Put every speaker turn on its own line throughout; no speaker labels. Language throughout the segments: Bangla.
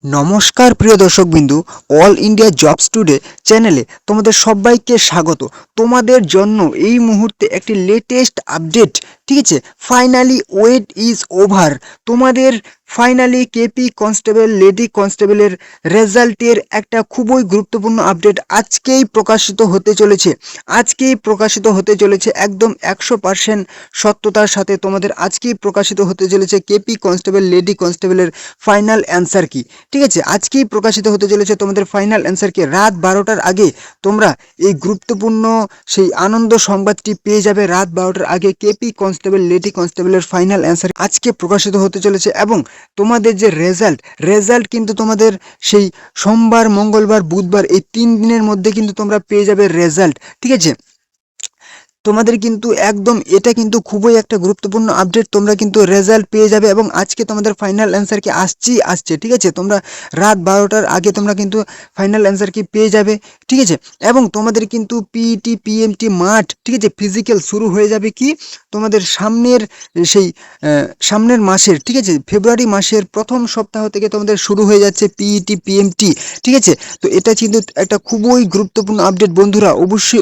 নমস্কার প্রিয় দর্শকবিন্দু, অল ইন্ডিয়া জবস টুডে চ্যানেলে তোমাদের সবাইকে স্বাগত। তোমাদের জন্য এই মুহূর্তে একটি লেটেস্ট আপডেট, ঠিক আছে। Finally wait is over. তোমাদের ফাইনালি কেপি কনস্টেবল লেডি কনস্টেবলের রেজাল্টের একটা খুবই গুরুত্বপূর্ণ আপডেট আজকেই প্রকাশিত হতে চলেছে একদম 100% সত্যতার সাথে। তোমাদের আজকেই প্রকাশিত হতে চলেছে কেপি কনস্টেবল লেডি কনস্টেবলের ফাইনাল অ্যান্সার কি। ঠিক আছে, আজকেই প্রকাশিত হতে চলেছে তোমাদের ফাইনাল অ্যান্সারকে। রাত 12টার আগে তোমরা এই গুরুত্বপূর্ণ সেই আনন্দ সংবাদটি পেয়ে যাবে। রাত 12টার আগে কেপি কনস্টেবল লেডি কনস্টেবলের ফাইনাল অ্যান্সার আজকে প্রকাশিত হতে চলেছে। এবং তোমাদের যে রেজাল্ট কিন্তু তোমাদের সেই সোমবার, মঙ্গলবার, বুধবার এই 3 দিনের মধ্যে কিন্তু তোমরা পেয়ে যাবে রেজাল্ট। ঠিক আছে, তোমাদের কিন্তু একদম এটা কিন্তু খুবই একটা গুরুত্বপূর্ণ আপডেট। তোমরা কিন্তু রেজাল্ট পেয়ে যাবে এবং আজকে তোমাদের ফাইনাল অ্যান্সার কি আসছে। ঠিক আছে, তোমরা রাত 12টার আগে তোমরা কিন্তু ফাইনাল অ্যান্সার কি পেয়ে যাবে। ঠিক আছে, এবং তোমাদের কিন্তু পিইটি পিএমটি মাঠ, ঠিক আছে, ফিজিক্যাল শুরু হয়ে যাবে কি তোমাদের সেই সামনের মাসের, ঠিক আছে, ফেব্রুয়ারি মাসের প্রথম সপ্তাহ থেকে তোমাদের শুরু হয়ে যাচ্ছে পিইটি পিএমটি। ঠিক আছে, তো এটা কিন্তু একটা খুবই গুরুত্বপূর্ণ আপডেট বন্ধুরা।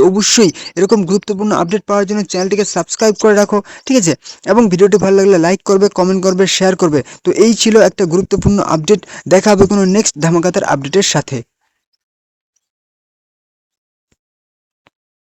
অবশ্যই এরকম গুরুত্বপূর্ণ আপডেট পাওয়ার জন্য চ্যানেলটিকে সাবস্ক্রাইব করে রাখো। ঠিক আছে, এবং ভিডিওটি ভালো লাগলে লাইক করবে, কমেন্ট করবে, শেয়ার করবে। তো এই ছিল একটা গুরুত্বপূর্ণ আপডেট। দেখা হবে কোনো নেক্সট ধামাকাদার আপডেটের সাথে।